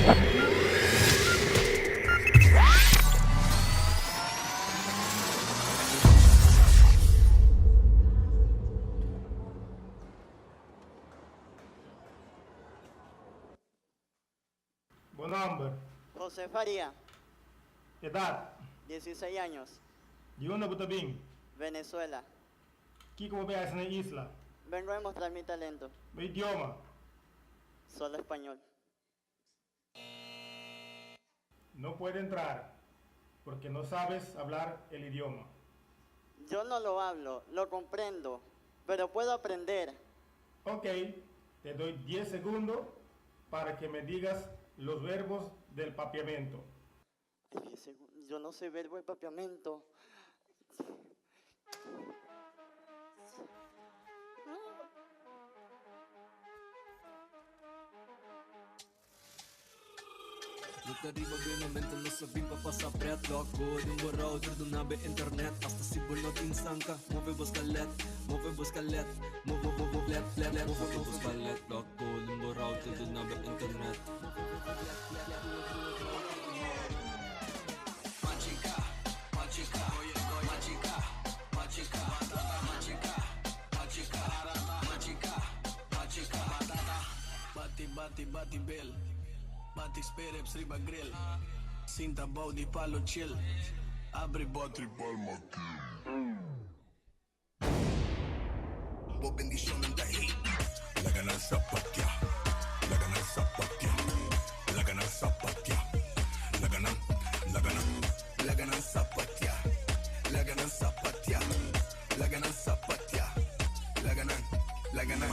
Buen nombre. José Faría, Edad. 16 años, ¿De dónde tú vienes? Venezuela. ¿Qué como veas en la isla? Vengo a mostrar mi talento, ¿Mi idioma? solo español. No puede entrar porque no sabes hablar el idioma. Yo no lo hablo, lo comprendo, pero puedo aprender. Ok, te doy 10 segundos para que me digas los verbos del papiamento. Ay, yo no sé verbo de papiamento. Nu arriva ovviamente non so bimba passa pretto Con un router d'un nave internet Asta si bună din stanca Movevo scalet, movevo scalet Movevo let, movevo scalet Con un router d'un nave internet Magica, magica, magica, magica, magica, magica, magica, magica, bati, bati, bati, bel Batic spere riba grill Sinta bau di palo chill Abri botri palma Bo bendición en dahi La ganar zapatia La ganar zapatia La ganar zapatia La ganar La ganar zapatia La ganar zapatia La ganar zapatia La ganar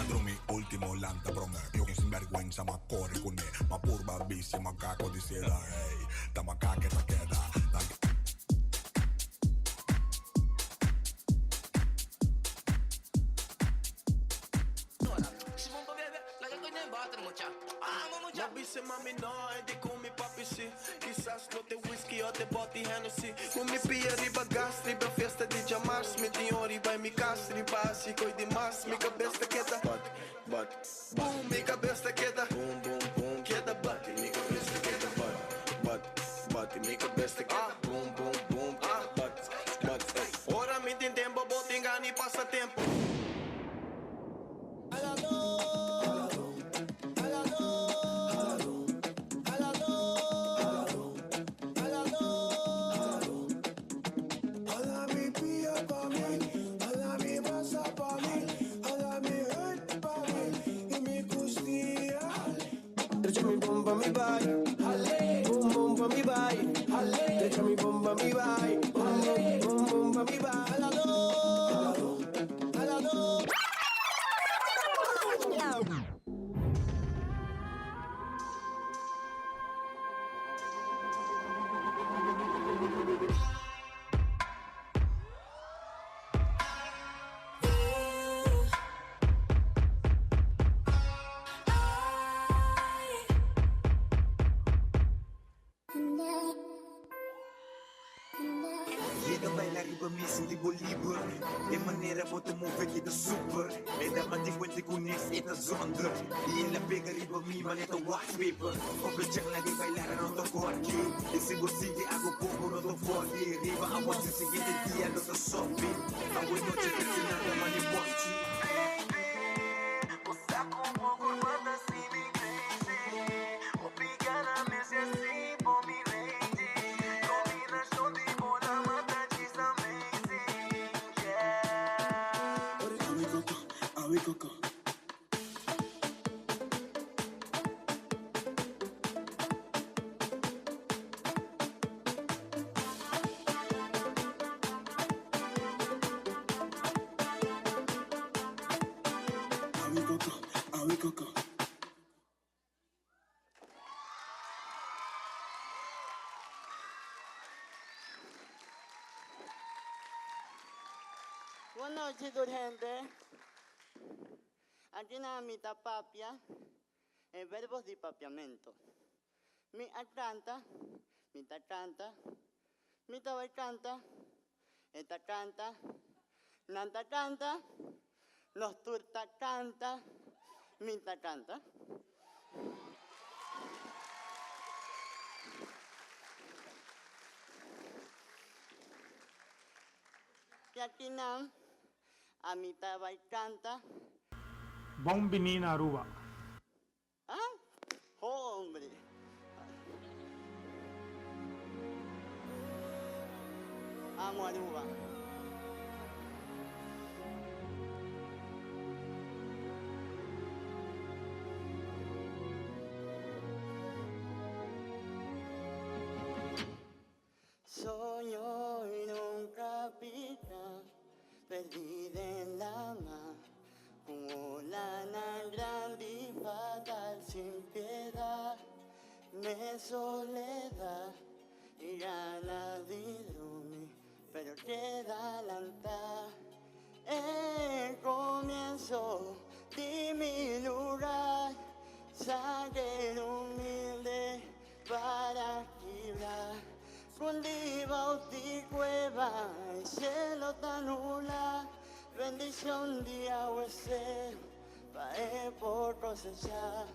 Madrumi ultimo lanta brome Io che sinvergüenza ma corre con me Ma pur barbissima caco di sera Ehi, da macache ta queda Dice mami no, edi con mi papi sì Quizás no te whisky o te botti Hennessy Con mi pia riba gas, riba festa di jamars Mi tinho riba em mi casa, riba assim coi de mas Mi cabeça queda But, boom, mi cabeça queda Boom, boom, boom, queda but Mi cabeça queda but Mi cabeça queda Boom, boom, boom, queda but Ora mi tem tempo, bota engano e passa tempo mi bomba mi vai, boom bomba mi vai, deja mi bomba mi vai, boom bomba mi vai. Missing Bolívar De maneira bota mover que da super É da mandi quente com nesse e da zonda E ela pega riba mi maneta white paper Foca chang lagi bailar não tô corte Esse bolsinho de água pouco não tô forte Riba a voz de seguinte dia não tô sobe A boa noite que se nada mani forte O saco um pouco manda assim me prende O picar na mesa assim por me rende Combinação de bola mata Awi koko. Awi koko. Buenas noches, gente. Aquí na mitad papia, verbos de papiamento. Mi canta, mitad canta, mitad vai canta, esta canta, nanta canta, nos turta canta, mitad canta. Yakinam, Amitabha y canta. Bom menino Aruba. ¿Ah? Hombre. Amo Aruba. Soy hoy un capitán, perdido en la mar, como lana grande y fatal sin piedad, me soledad y ganas de dormir, pero queda adelantar. El comienzo de mi lugar, saqué humilde para quebrar. Con y cueva y cielo tan nula, bendición de agua ser, pae por cosechar.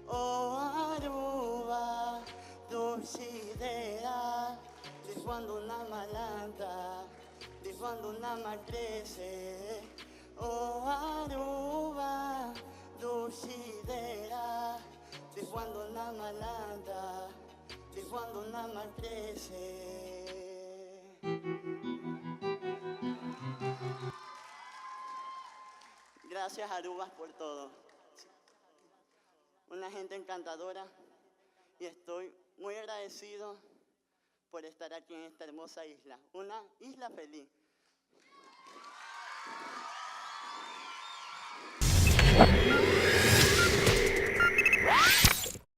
Oh Aruba, dulcidera, de cuando una malanta, de cuando una mal crece. Oh Aruba, dulcidera, de cuando una malanta, de cuando nada más crece. Gracias Arubas por todo. Una gente encantadora y estoy muy agradecido por estar aquí en esta hermosa isla. Una isla feliz.